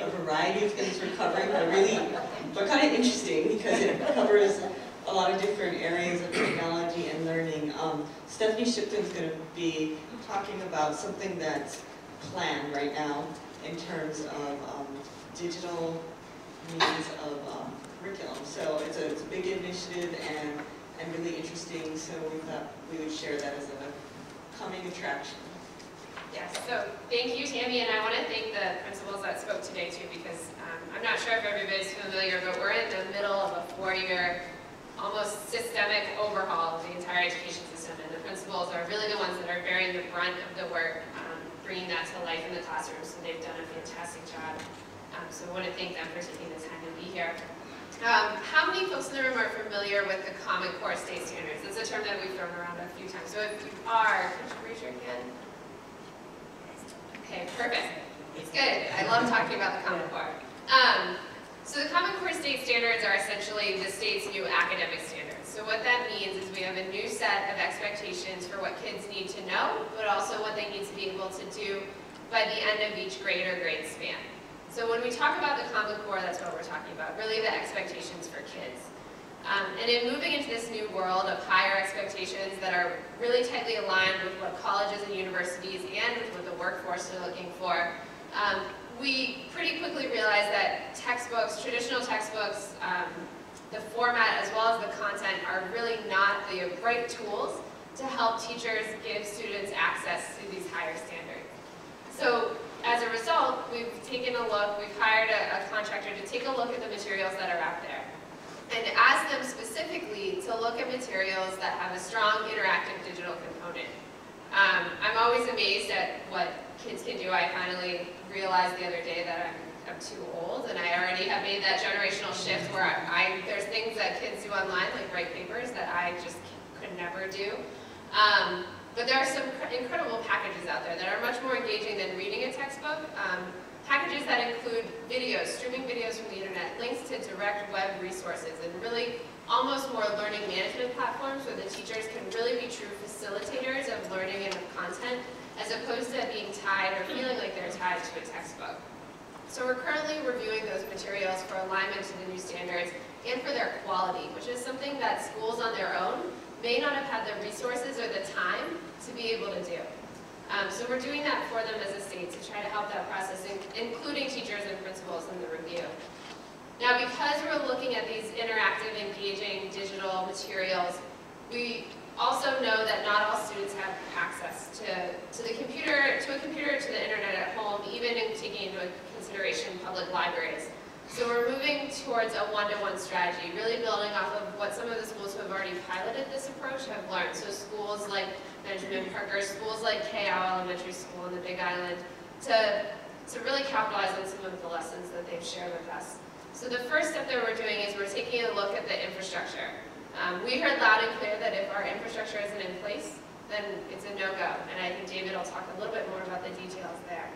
a variety of things we're covering, but kind of interesting because it covers a lot of different areas of technology and learning. Stephanie Shipton is going to be talking about something that's planned right now in terms of digital means of curriculum. So it's a big initiative and really interesting, so we thought we would share that as a coming attraction. Yes, so thank you, Tammy, and I want to thank the principals that spoke today too, because I'm not sure if everybody's familiar, but we're in the middle of a 4-year, almost systemic overhaul of the entire education system, and the principals are really the ones that are bearing the brunt of the work, bringing that to life in the classroom, so they've done a fantastic job. So I want to thank them for taking the time to be here. How many folks in the room are familiar with the Common Core State Standards? It's a term that we've thrown around a few times. So if you are, could you raise your hand? Okay, perfect. It's good. I love talking about the Common Core. So the Common Core State Standards are essentially the state's new academic standards. So what that means is we have a new set of expectations for what kids need to know, but also what they need to be able to do by the end of each grade or grade span. So when we talk about the Common Core, that's what we're talking about, really the expectations for kids. And in moving into this new world of higher expectations that are really tightly aligned with what colleges and universities and with what the workforce are looking for, we pretty quickly realized that textbooks, traditional textbooks, the format as well as the content are really not the right tools to help teachers give students access to these higher standards. So as a result, we've taken a look, we've hired a contractor to take a look at the materials that are out there and ask them specifically to look at materials that have a strong interactive digital component. I'm always amazed at what kids can do. I finally realized the other day that I'm too old, and I already have made that generational shift where there's things that kids do online, like write papers, that I just could never do. But there are some incredible packages out there that are much more engaging than reading a textbook. Packages that include videos, streaming videos from the internet, links to direct web resources, and really almost more learning management platforms where the teachers can really be true facilitators of learning and of content, as opposed to being tied or feeling like they're tied to a textbook. So we're currently reviewing those materials for alignment to the new standards and for their quality, which is something that schools on their own may not have had the resources or the time to be able to do. So we're doing that for them as a state to try to help that process, including teachers and principals in the review. Now, because we're looking at these interactive, engaging digital materials, we also know that not all students have access to the computer, to a computer, to the internet at home, even in taking into consideration public libraries. So we're moving towards a one-to-one strategy, really building off of what some of the schools who have already piloted this approach have learned. So schools like Benjamin Parker, schools like Kaimuki Elementary School in the Big Island, to really capitalize on some of the lessons that they've shared with us. So the first step that we're doing is we're taking a look at the infrastructure. We heard loud and clear that if our infrastructure isn't in place, then it's a no-go. And I think David will talk a little bit more about the details there.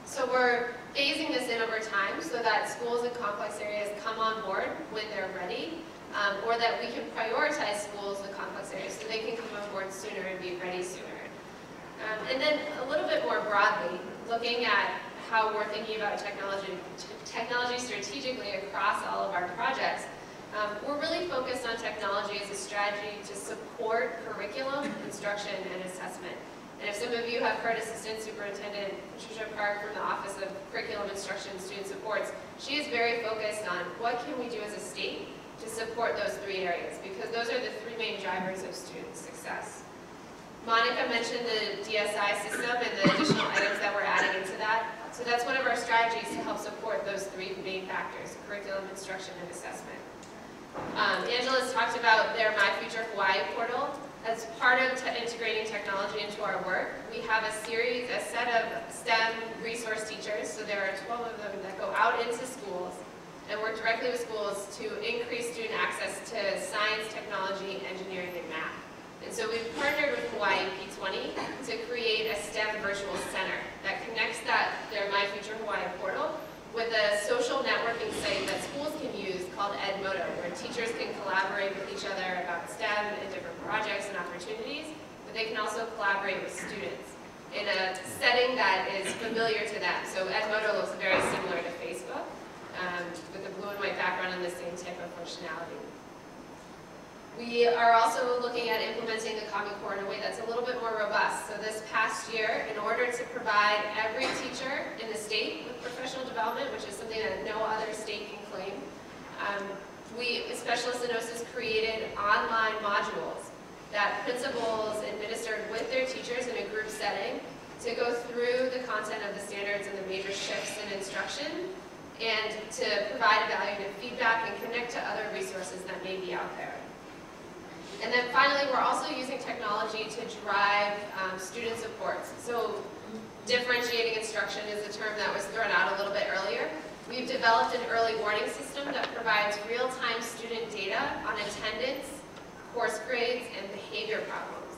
So we're phasing this in over time so that schools in complex areas come on board when they're ready, or that we can prioritize schools in complex areas so they can come on board sooner and be ready sooner. And then a little bit more broadly, looking at how we're thinking about technology strategically across all of our projects, we're really focused on technology as a strategy to support curriculum, instruction, and assessment. And if some of you have heard Assistant Superintendent Patricia Park from the Office of Curriculum Instruction and Student Supports, she is very focused on what can we do as a state to support those three areas, because those are the three main drivers of student success. Maonica mentioned the DSI system and the additional items that we're adding into that. So that's one of our strategies to help support those three main factors: curriculum, instruction, and assessment. Angela's talked about their My Future Hawaii portal. As part of integrating technology into our work, we have a set of STEM resource teachers, so there are 12 of them that go out into schools and work directly with schools to increase student access to science, technology, engineering, and math. And so we've partnered with Hawaii P20 to create a STEM virtual center that connects their My Future Hawaii portal with a social networking site that schools can use called Edmodo, where teachers can collaborate with each other about STEM and different projects and opportunities, but they can also collaborate with students in a setting that is familiar to them. So Edmodo looks very similar to Facebook. functionality. We are also looking at implementing the Common Core in a way that's a little bit more robust. So this past year, in order to provide every teacher in the state with professional development, which is something that no other state can claim, we, Specialists in OSIS, created online modules that principals administered with their teachers in a group setting to go through the content of the standards and the major shifts in instruction, and to provide evaluative feedback and connect to other resources that may be out there. And then finally, we're also using technology to drive student supports. So differentiating instruction is a term that was thrown out a little bit earlier. We've developed an early warning system that provides real-time student data on attendance, course grades, and behavior problems.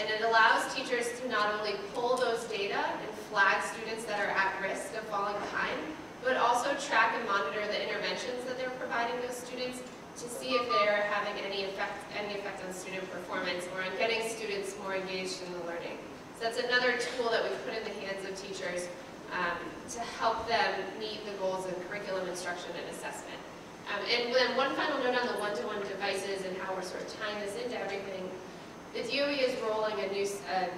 And it allows teachers to not only pull those data and flag students that are at risk of falling behind, but also track and monitor the interventions that they're providing those students to see if they're having any effect on student performance or on getting students more engaged in the learning. So that's another tool that we've put in the hands of teachers to help them meet the goals of curriculum instruction and assessment. And then one final note on the one-to-one devices and how we're sort of tying this into everything. The DOE is rolling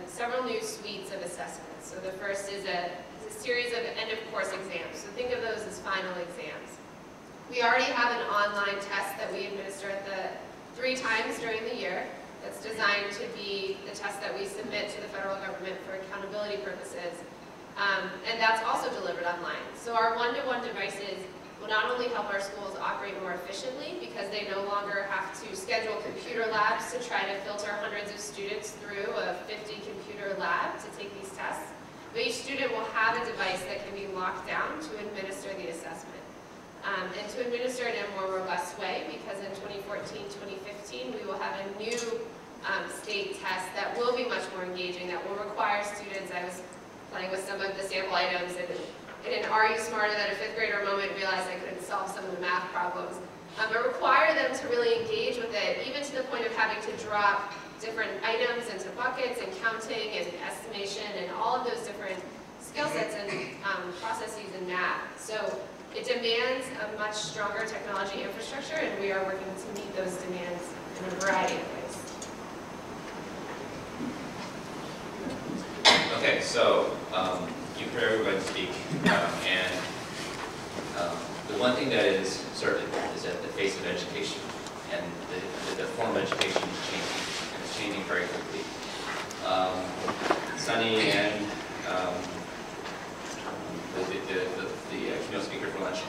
several new suites of assessments. So the first is a series of end-of-course exams. So think of those as final exams. We already have an online test that we administer at 3 times during the year that's designed to be the test that we submit to the federal government for accountability purposes. And that's also delivered online. So our one-to-one devices will not only help our schools operate more efficiently because they no longer have to schedule computer labs to try to filter hundreds of students through a 50-computer lab to take these tests, but each student will have a device that can be locked down to administer the assessment. And to administer it in a more robust way, because in 2014-2015 we will have a new state test that will be much more engaging, that will require students. I was playing with some of the sample items, and in an Are You Smarter Than a Fifth Grader moment realized I couldn't solve some of the math problems. But require them to really engage with it, even to the point of having to drop different items into buckets and counting and estimation and all of those different skill sets and processes in math. So it demands a much stronger technology infrastructure, and we are working to meet those demands in a variety of ways. Okay, so you've heard everybody speak, and the one thing that is certain is that the face of education and the form of education is changing, and it's changing very quickly. Sunny and the keynote speaker for lunch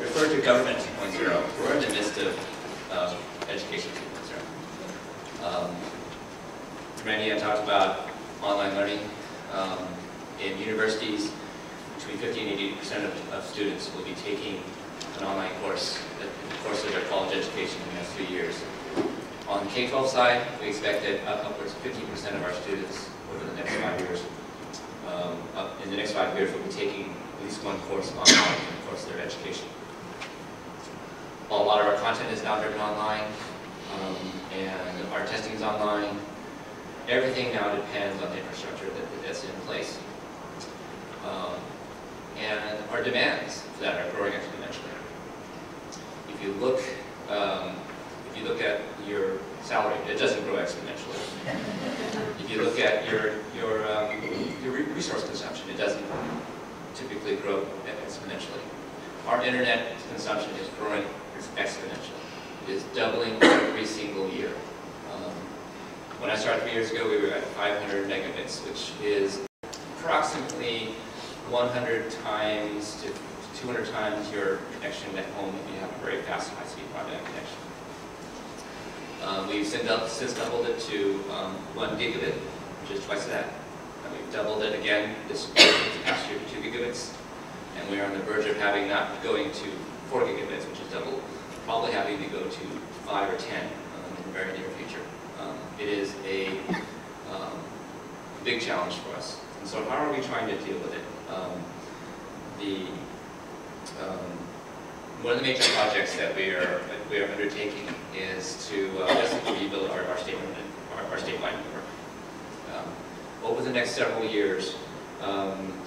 referred to government 2.0. We're in the midst of education 2.0. Many have talked about online learning. In universities, between 50 and 80% of students will be taking an online course, the course of their college education in the next few years. On the K-12 side, we expect that upwards of 50% of our students over the next 5 years, in the next 5 years, will be taking at least one course online in the course of their education. While a lot of our content is now driven online, and our testing is online, everything now depends on the infrastructure that's in place. And our demands for that are growing exponentially. If you look at your salary, it doesn't grow exponentially. If you look at your resource consumption, it doesn't typically grow exponentially. Our internet consumption is growing exponentially. It is doubling every single year. When I started 3 years ago, we were at 500 megabits, which is approximately 100 times to 200 times your connection at home if you have a very fast, high-speed broadband connection. We've since doubled it to 1 gigabit, which is twice that. And we've doubled it again this past year to 2 gigabits. And we are on the verge of not going to 4 gigabits, which is double, probably having to go to 5 or 10 in the very near future. It is a big challenge for us. And so how are we trying to deal with it? One of the major projects that we are undertaking is to basically rebuild our statewide network. Over the next several years,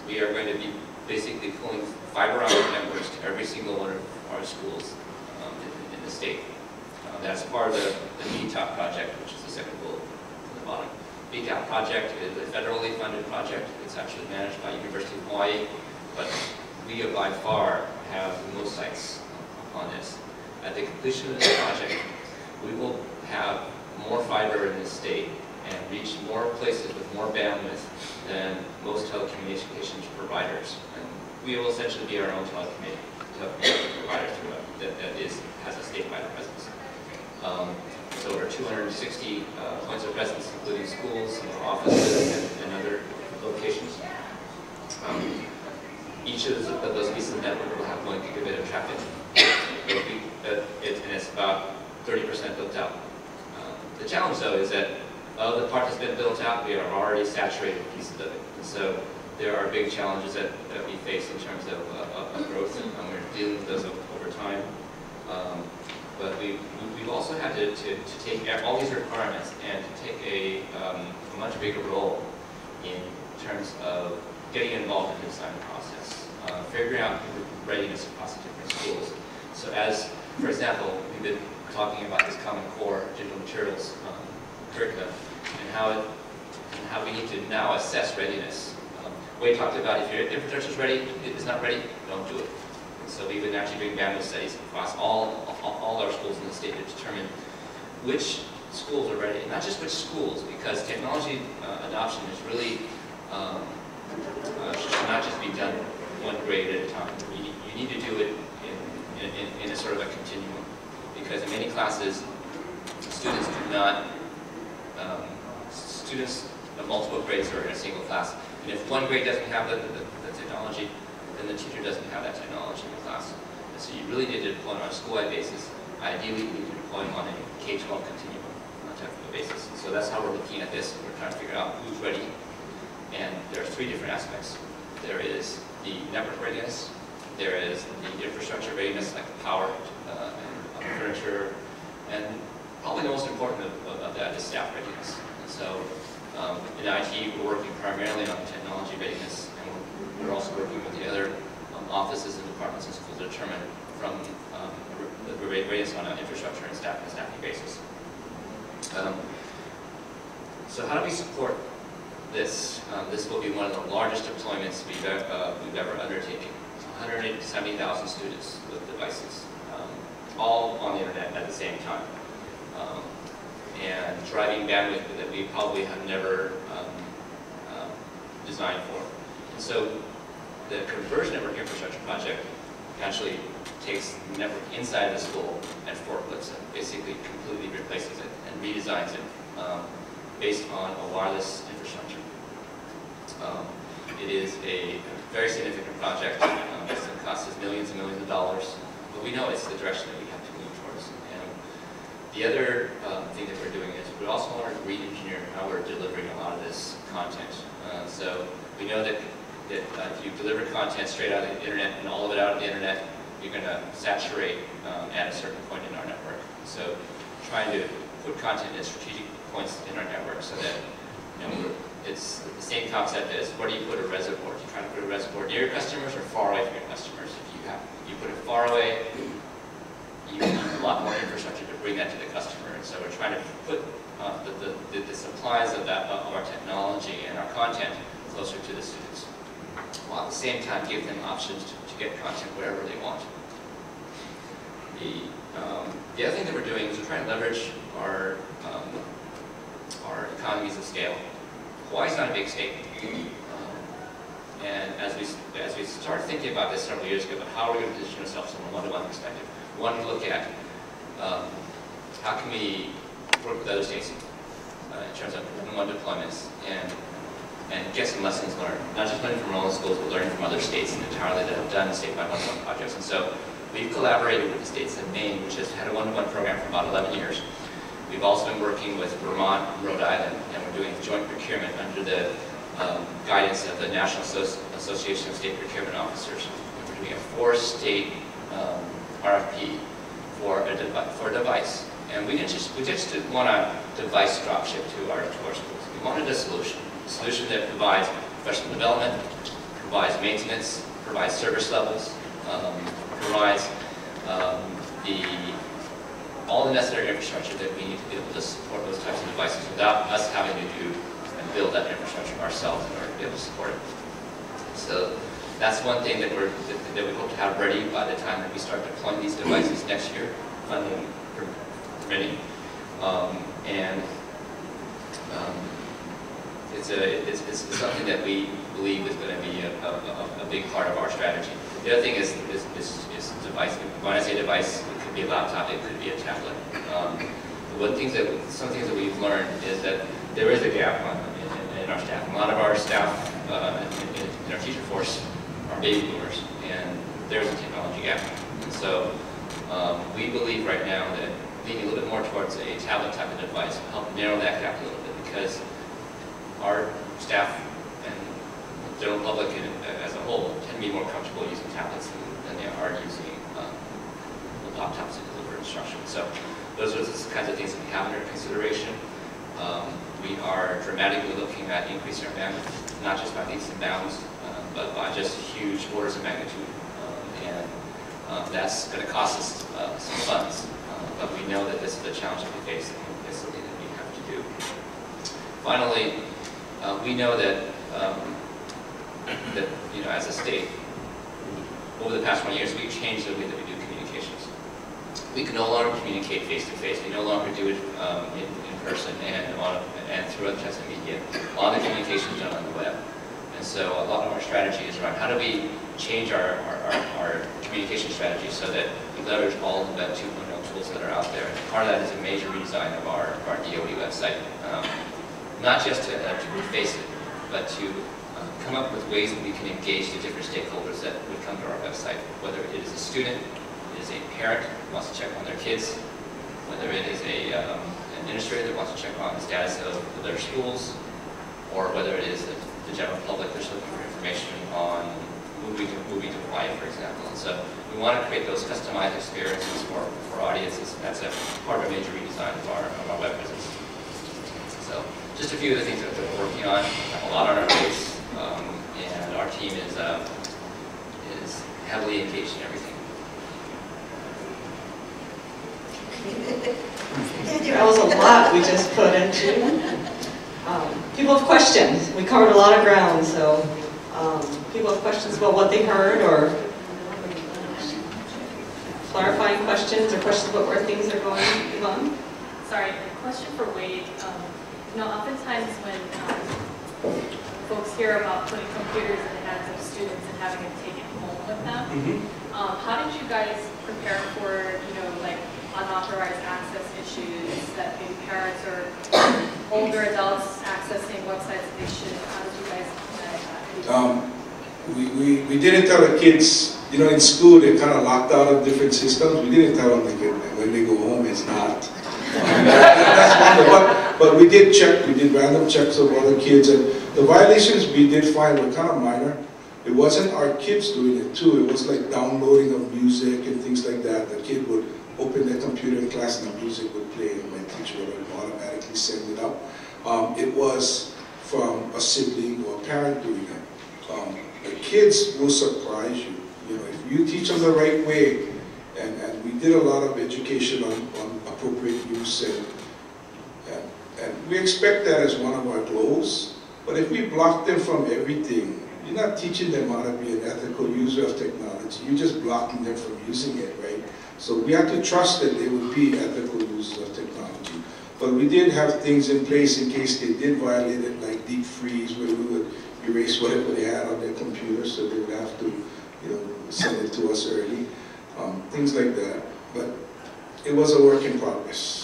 we are going to be basically pulling fiber optic networks to every single one of our schools in the state. That's part of the BTOP project, which is the second bullet at the bottom. BTOP project is a federally funded project. It's actually managed by University of Hawaii, but we by far have the most sites on this. At the completion of this project, we will have more fiber in the state and reach more places with more bandwidth than most telecommunications providers. And we will essentially be our own telecommunications provider that has a statewide presence. It's over 260 points of presence, including schools, offices, and other locations. Each of those pieces of network will have 1 gigabit of traffic. And it's about 30% built out. The challenge, though, is that the part that's been built out, we are already saturated pieces of it. And so there are big challenges that we face in terms of growth, and we're dealing with those over time. But we've also had to take all these requirements and to take a much bigger role in terms of getting involved in the design process, figuring out readiness across the different schools. So as, for example, we've been talking about this Common Core digital materials curriculum and how we need to now assess readiness. Wade talked about if your infrastructure is ready, if it's not ready, don't do it. And so we've been actually doing bandwidth studies across all our schools in the state to determine which schools are ready, and not just which schools, because technology adoption is really should not just be done one grade at a time. You need to do it in a sort of a continuum, because in many classes, students of multiple grades are in a single class, and if one grade doesn't have the technology, then the teacher doesn't have that technology in the class. And so you really need to deploy on a school-wide basis. Ideally, we need to deploy on a K-12 continuum type of a basis. And so that's how we're looking at this. We're trying to figure out who's ready. And there are 3 different aspects. There is the network readiness. There is the infrastructure readiness, like the power and furniture. And probably the most important of that is staff readiness. And so in IT, we're working primarily on technology readiness. And we're also working with the other offices and departments in school to determine from the readiness on an infrastructure and staffing basis. So how do we support this? This will be one of the largest deployments we've ever undertaken. 170,000 students with devices, all on the internet at the same time, and driving bandwidth that we probably have never designed for. And so the converged network infrastructure project actually takes the network inside the school and forklifts it, basically completely replaces it and redesigns it based on a wireless infrastructure. It is a very significant project. It's going to cost us millions and millions of dollars, but we know it's the direction that we have to move towards. And the other thing that we're doing is we also want to re-engineer how we're delivering a lot of this content. So we know that if you deliver content straight out of the internet and all of it out of the internet, you're going to saturate at a certain point in our network. So trying to put content at strategic points in our network so that it's the same concept as where do you put a reservoir? Do you try to put a reservoir near your customers or far away from your customers? If you put it far away, you need a lot more infrastructure to bring that to the customer. And so we're trying to put the supplies of our technology and our content closer to the students, while at the same time give them options to get content wherever they want. The other thing that we're doing is we're trying to leverage our economies of scale. Hawaii's not a big state, and as we started thinking about this several years ago, about how are we going to position ourselves from a one-to-one perspective, we wanted to look at how can we work with other states in terms of one deployments and get some lessons learned, not just learning from our own schools, but learning from other states entirely that have done statewide one-to-one projects. And so we've collaborated with the states of Maine, which has had a one-to-one program for about 11 years. We've also been working with Vermont and Rhode Island, and we're doing joint procurement under the guidance of the National Association of State Procurement Officers. And we're doing a 4-state RFP for a device. And we just didn't want a device dropship to our schools. We wanted a solution that provides professional development, provides maintenance, provides service levels, provides all the necessary infrastructure that we need to be able to support those types of devices without us having to do and build that infrastructure ourselves in order to be able to support it. So that's one thing that we hope to have ready by the time that we start deploying these devices next year, funding permitting, it's something that we believe is going to be a big part of our strategy. The other thing is device. When I say device, it could be a laptop, it could be a tablet. Some things that we've learned is that there is a gap in our staff. A lot of our staff in our teacher force are baby boomers, and there's a technology gap. And so we believe right now that leaning a little bit more towards a tablet type of device will help narrow that gap a little bit, because our staff and the general public as a whole tend to be more comfortable using tablets than they are using laptops to deliver instruction. So those are the kinds of things that we have under consideration. We are dramatically looking at increasing our bandwidth, not just by leaps and bounds, but by just huge orders of magnitude. That's going to cost us some funds, but we know that this is the challenge that we face, and it's something that we have to do. Finally, we know that as a state, over the past 20 years, we've changed the way that we do communications. We can no longer communicate face-to-face. We no longer do it in person and through other types of media. A lot of the communication is done on the web. And so a lot of our strategy is around how do we change our communication strategy so that we leverage all of the Web 2.0 tools that are out there. And part of that is a major redesign of our DoD website. Not just to reface it, but to come up with ways that we can engage the different stakeholders that would come to our website, whether it is a student, it is a parent who wants to check on their kids, whether it is an administrator that wants to check on the status of their schools, or whether it is the general public that's looking for information on moving to Hawaii, for example. And so we want to create those customized experiences for audiences, and that's a part of a major redesign of our web presence. So just a few of the things that we're working on, a lot on our plates, and our team is heavily engaged in everything. That was a lot we just put into. People have questions. We covered a lot of ground, so people have questions about what they heard, or clarifying questions, or questions about where things are going. Yvonne? Sorry, a question for Wade. Oftentimes when folks hear about putting computers in the hands of students and having them take it home with them, how did you guys prepare for, like unauthorized access issues that maybe parents or older adults accessing websites that they shouldn't? How did you guys manage that? We didn't tell the kids, in school they're kind of locked out of different systems. We didn't tell them that when they go home it's not. That's one, but we did check, we did random checks of other kids, and the violations we did find were kind of minor. It wasn't our kids doing it too, it was like downloading of music and things like that. The kid would open their computer in class and the music would play and my teacher would automatically send it up. It was from a sibling or a parent doing it. The kids will surprise you. If you teach them the right way, and we did a lot of education on appropriate use, and we expect that as one of our goals. But if we block them from everything, you're not teaching them how to be an ethical user of technology. You're just blocking them from using it, right? So we have to trust that they would be ethical users of technology. But we did have things in place in case they did violate it, like deep freeze, where we would erase whatever they had on their computer, so they would have to, send it to us early. Things like that. But it was a work in progress.